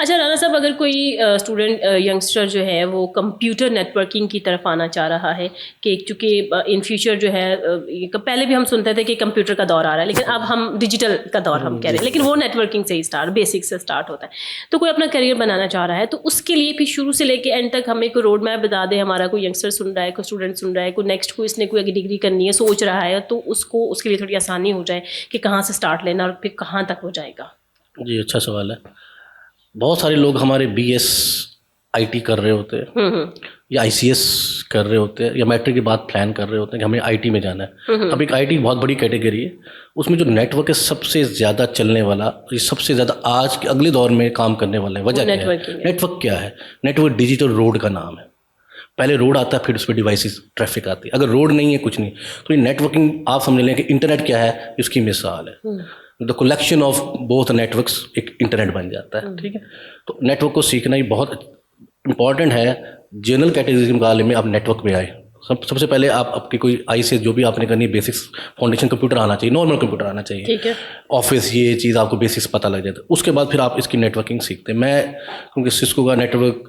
अच्छा राना साहब, अगर कोई स्टूडेंट यंगस्टर जो है वो कंप्यूटर नेटवर्किंग की तरफ आना चाह रहा है कि चूँकि इन फ्यूचर जो है पहले भी हम सुनते थे कि कंप्यूटर का दौर आ रहा है, लेकिन अब हम डिजिटल का दौर हम कह रहे हैं, लेकिन वो नेटवर्किंग से ही बेसिक से स्टार्ट होता है। तो कोई अपना करियर बनाना चाह रहा है तो उसके लिए फिर शुरू से लेके एंड तक हमें कोई रोड मैप बता दे। हमारा कोई यंगस्टर सुन रहा है, कोई स्टूडेंट सुन रहा है, कोई नेक्स्ट कोई इसने कोई डिग्री करनी है सोच रहा है, तो उसको उसके लिए थोड़ी आसानी हो जाए कि कहाँ से स्टार्ट लेना और फिर कहाँ तक हो जाएगा। जी, अच्छा सवाल है। बहुत सारे लोग हमारे BS IT कर रहे होते हैं या ICS कर रहे होते हैं या मैट्रिक के बाद प्लान कर रहे होते हैं कि हमें IT में जाना है। अब एक IT बहुत बड़ी कैटेगरी है, उसमें जो नेटवर्क है सबसे ज़्यादा चलने वाला, ये सबसे ज़्यादा आज के अगले दौर में काम करने वाला है। वजह क्या है? नेटवर्क क्या है? नेटवर्क डिजिटल रोड का नाम है। पहले रोड आता है, फिर उस पर डिवाइसेस ट्रैफिक आती है। अगर रोड नहीं है, कुछ नहीं, तो ये नेटवर्किंग आप समझ लें कि इंटरनेट क्या है, इसकी मिसाल है। The collection of both networks एक इंटरनेट बन जाता है। ठीक है, तो नेटवर्क को सीखना ही बहुत इंपॉर्टेंट है। जनरल कैटेगरी के मुकाबले में आप नेटवर्क में आए, सबसे पहले आप आपकी कोई ICS जो भी आपने करनी है, बेसिक्स फाउंडेशन कंप्यूटर आना चाहिए, नॉर्मल कंप्यूटर आना चाहिए। ठीक है, ऑफिस ये चीज़ आपको बेसिक्स पता लग जाता है। उसके बाद फिर आप इसकी नेटवर्किंग सीखते हैं। मैं क्योंकि सिस्को का नेटवर्क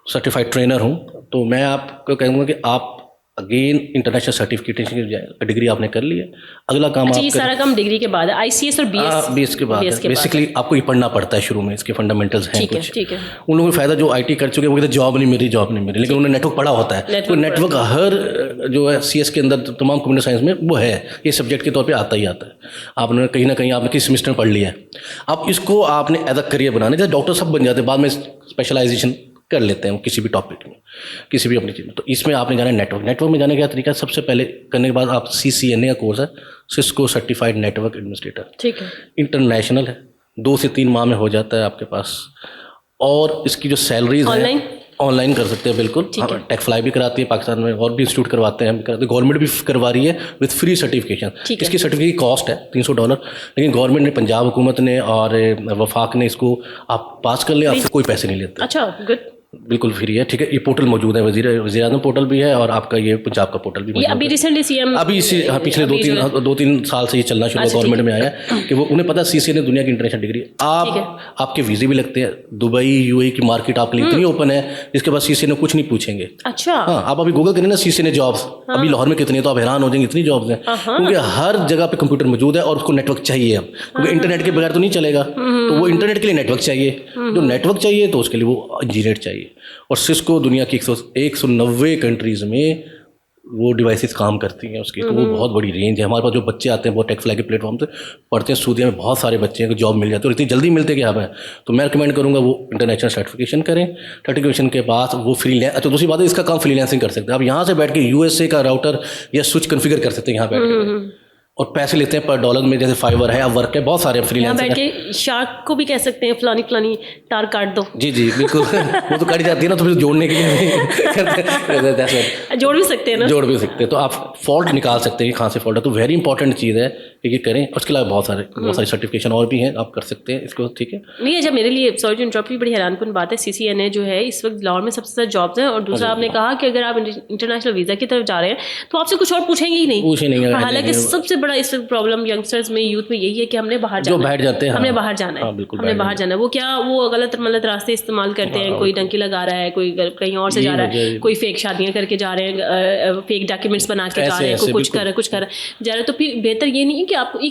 सर्टिफाइड ट्रेनर हूँ, तो मैं आपको कहूँगा कि आप अगेन इंटरनेशनल सर्टिफिकेशन की डिग्री आपने कर ली है, अगला काम अच्छा, आप ये सारा काम डिग्री के बाद है, ICS और BS के बाद है। बेसिकली आपको ये पढ़ना पड़ता है शुरू में, इसके फंडामेंटल्स हैं कुछ। ठीक है। उन लोगों को फायदा जो IT कर चुके हैं, वो कहते जॉब नहीं मिल रही, लेकिन उन्होंने नेटवर्क पढ़ा होता है। तो नेटवर्क हर जो है CS के अंदर तमाम कंप्यूटर साइंस में वो है, ये सब्जेक्ट के तौर पर आता ही आता है। आपने कहीं ना कहीं आपने किस सेमेस्टर में पढ़ लिया है, अब इसको आपने एज अ करियर बनाने, जैसे डॉक्टर सब बन जाते हैं, बाद में स्पेशलाइजेशन कर लेते हैं किसी भी टॉपिक में, किसी भी अपनी चीज़ में। तो इसमें आपने जाना है नेटवर्क में जाने का तरीका, सबसे पहले करने के बाद आप CCNA का कोर्स है, सिस्को सर्टिफाइड नेटवर्क एडमिनिस्ट्रेटर। ठीक है, इंटरनेशनल है, 2 से 3 माह में हो जाता है आपके पास। और इसकी जो सैलरीज है ऑनलाइन कर सकते हैं, बिल्कुल। टेक फ्लाई भी कराती है पाकिस्तान में, और भी इंस्टीट्यूट करवाते हैं, गवर्नमेंट भी करवा रही है विद फ्री सर्टिफिकेशन। इसकी सर्टिफिकेट की कॉस्ट है $300, लेकिन गवर्नमेंट ने, पंजाब हुकूमत ने और वफाक ने इसको आप पास कर ले, आपसे कोई पैसे नहीं लेते। अच्छा, गुड, बिल्कुल फ्री है। ठीक है, ये पोर्टल मौजूद है, वज़ीर आज़म पोर्टल भी है और आपका ये पंजाब का पोर्टल भी मौजूद है। अभी रिसेंटली CM अभी इसी पिछले 2-3 साल से ये चलना शुरू हुआ, गवर्नमेंट में आया कि वो उन्हें पता CCNA दुनिया की इंटरनेशनल डिग्री। आपके वीज़े भी लगते हैं, दुबई UAE की मार्केट आपके लिए इतनी ओपन है, जिसके बाद CCNA कुछ नहीं पूछेंगे। अच्छा, हाँ, आप अभी गूगल करें ना CCNA जॉब्स, अभी लाहौर में कितनी है, तो आप हैरान हो जाएंगे, इतनी जॉब्स हैं। क्योंकि हर जगह पे कंप्यूटर मौजूद है और उसको नेटवर्क चाहिए अब, क्योंकि इंटरनेट के बगैर तो नहीं चलेगा। तो वो इंटरनेट के लिए नेटवर्क चाहिए, जो नेटवर्क चाहिए तो उसके लिए वो इंजीनियर चाहिए। और सिस्को दुनिया की 190 कंट्रीज़ में वो डिवाइसेस काम करती हैं उसकी, तो वो बहुत बड़ी रेंज है। हमारे पास जो बच्चे आते हैं वो टेक फ्लाई के प्लेटफॉर्म से पढ़ते हैं, सऊदीया में बहुत सारे बच्चे हैं कि जॉब मिल जाती है, और इतनी जल्दी मिलते कि यहाँ पे। तो मैं रिकमेंड करूँगा वो इंटरनेशनल सर्टिफिकेशन करें। सर्टिफिकेशन के बाद वो फ्रीलांस, अच्छा दूसरी बात है, इसका काम फ्रीलांसिंग कर सकते हैं आप। यहाँ से बैठ के USA का राउटर या स्विच कन्फिगर कर सकते हैं यहाँ बैठ के, और पैसे लेते हैं पर डॉलर में, जैसे फाइवर है या वर्क है, बहुत सारे फ्रीलांसर बैठ के शार्क को भी कह सकते हैं फलानी तार काट दो। जी बिल्कुल वो तो काटी जाती है ना, तो फिर जोड़ने के लिए जोड़ भी सकते हैं ना, जोड़ भी सकते हैं। तो आप फॉल्ट निकाल सकते हैं, कहाँ से फॉल्ट है। तो वेरी इंपॉर्टेंट चीज़ है कि ये करें। उसके अलावा बहुत सारी सर्टिफिकेशन और भी हैं, आप कर सकते हैं इसको। ठीक है, नहीं अच्छा, मेरे लिए सॉरी टू इंटरप्ट, बड़ी हैरानकुन बात है, CCNA जो है इस वक्त लाहौर में सबसे ज़्यादा जॉब्स हैं। और दूसरा आपने कहा कि अगर आप इंटरनेशनल वीज़ा की तरफ जा रहे हैं तो आपसे कुछ और पूछेंगे ही नहीं। हालांकि सबसे बड़ा इस वक्त प्रॉब्लम यंगस्टर्स में, यूथ में यही है कि हमने बाहर जाना है, हमने बाहर जाना है, हमने बाहर जाना है। वो क्या, वो गलत रास्ते इस्तेमाल करते हैं, कोई डंकी लगा रहा है, कोई कहीं और से जा रहा है, कोई फेक शादियां करके जा रहे हैं, फेक डॉक्यूमेंट्स बना के जा रहे हैं, कोई कुछ कर जा रहा है। तो फिर बेहतर ये नहीं है कि आपको ये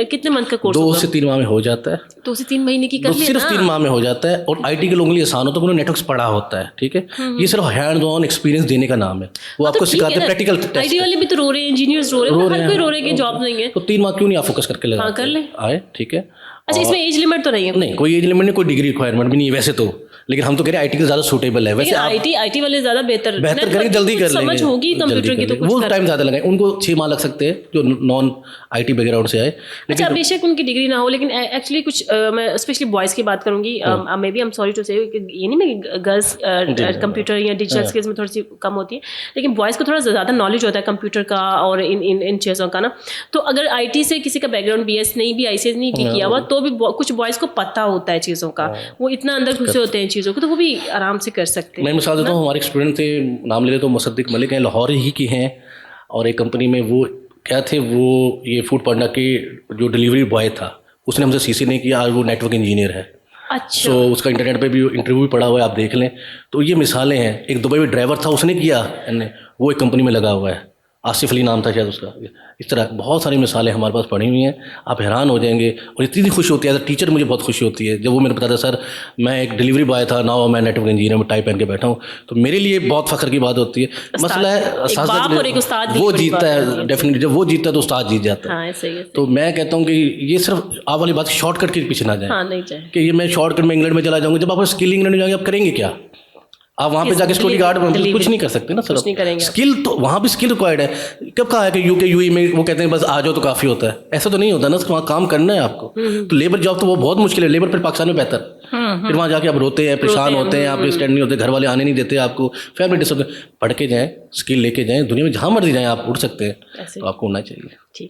कितने मंथ का कोर्स 2 से 3 माह में हो जाता है, 2 से 3 महीने की कर लेना, सिर्फ 3 माह में हो जाता है। और IT के लोगों के लिए आसान होता है, उन्होंने नेटवर्क्स पढ़ा होता है। ठीक है, ये सिर्फ हैंड ऑन एक्सपीरियंस देने का नाम है, वो आपको सिखाते हैं प्रैक्टिकल टेस्ट। IT वाले भी तो रो रहे हैं, इंजीनियर्स रो रहे हैं, हर कोई रो रहे हैं कि जॉब नहीं है। तो 3 माह क्यों नहीं आप फोकस करके लगा कर ले आए। ठीक है, अच्छा, इसमें एज लिमिट तो नहीं है? नहीं, कोई एज लिमिट नहीं, कोई डिग्री रिक्वायरमेंट भी नहीं है वैसे तो, लेकिन हम तो कह रहे हैं IT के ज़्यादा सूटेबल है। वैसे IT वाले ज़्यादा बेहतर करेंगे, जल्दी कर लेंगे, समझ होगी कंप्यूटर की, तो वो टाइम ज़्यादा लगाए। उनको 6 माह लग सकते हैं जो नॉन IT बैकग्राउंड से आए। अच्छा, बेशक उनकी डिग्री ना हो, लेकिन एक्चुअली कुछ मैं स्पेशली बॉयज़ की बात करूँगी, maybe I am sorry to say, ये नहीं मैं गर्ल्स कंप्यूटर या डिजिटल स्किल्स में थोड़ी सी कम होती है, लेकिन बॉयज़ को थोड़ा ज़्यादा नॉलेज होता है कंप्यूटर का और इन चीज़ों का ना। तो अगर IT से किसी का बैकग्राउंड BS नहीं भी, ICS नहीं भी किया हुआ, तो भी कुछ बॉयज़ को पता होता है चीज़ों का, वो इतना अंदर घुसे होते हैं चीज़ों को, तो वो भी आराम से कर सकते हैं। मैं मिसाल देता हूँ, हमारे स्टूडेंट थे, नाम ले ले तो मुसद्दिक मलिक हैं, लाहौर ही की हैं, और एक कंपनी में वो क्या थे, वो ये फूड पांडा के जो डिलीवरी बॉय था, उसने हमसे CCNA किया, आज वो नेटवर्क इंजीनियर है। अच्छा। सो उसका इंटरनेट पे भी इंटरव्यू भी पड़ा हुआ है, आप देख लें। तो ये मिसालें हैं। एक दुबई में ड्राइवर था, उसने किया, वो एक कंपनी में लगा हुआ है, आसिफ अली नाम था शायद उसका। इस तरह बहुत सारी मिसालें हमारे पास पड़ी हुई हैं, आप हैरान हो जाएंगे। और इतनी खुशी होती है, एज अ टीचर मुझे बहुत खुशी होती है जब वो मेरे बताता है सर मैं एक डिलीवरी बॉय था, नाउ मैं नेटवर्क इंजीनियर में टाई पहन के बैठा हूँ। तो मेरे लिए बहुत फ़ख्र की बात होती है। मसला है एक बाप और एक उस्ताद की वो बड़ी जीतता बात है, होती है। डेफिनेटली जब वो जीतता है तो उस्ताद जीत जाता है। हाँ सही है। तो मैं कहता हूँ कि ये सिर्फ आप वाली बात शॉर्टकट के पीछे ना जाए, हाँ नहीं चाहिए कि ये मैं शॉर्टकट में इंग्लैंड में चला जाऊँगा। जब आप स्किल इंग्लैंड में जाएंगे आप करेंगे क्या? आप वहाँ पे जाके सिक्योरिटी गार्ड कुछ नहीं कर सकते ना सर। कुछ नहीं करेंगे। स्किल तो वहाँ भी स्किल रिक्वायर्ड है। कब कहा है कि यूके यूई में वो कहते हैं बस आ जाओ तो काफ़ी होता है? ऐसा तो नहीं होता ना, वहाँ काम करना है आपको। तो लेबर जॉब तो वो बहुत मुश्किल है। लेबर फिर पाकिस्तान में बेहतर, फिर वहाँ जाके आप रोते हैं, परेशान होते हैं, आप स्टैंड नहीं होते, घर वाले आने नहीं देते आपको, फैमिली डिस्टर्ब। पढ़ के जाएँ, स्किल लेके जाएँ, दुनिया में जहाँ मर्जी जाएँ आप उड़ सकते हैं, ऐसे तो आपको होना चाहिए। ठीक।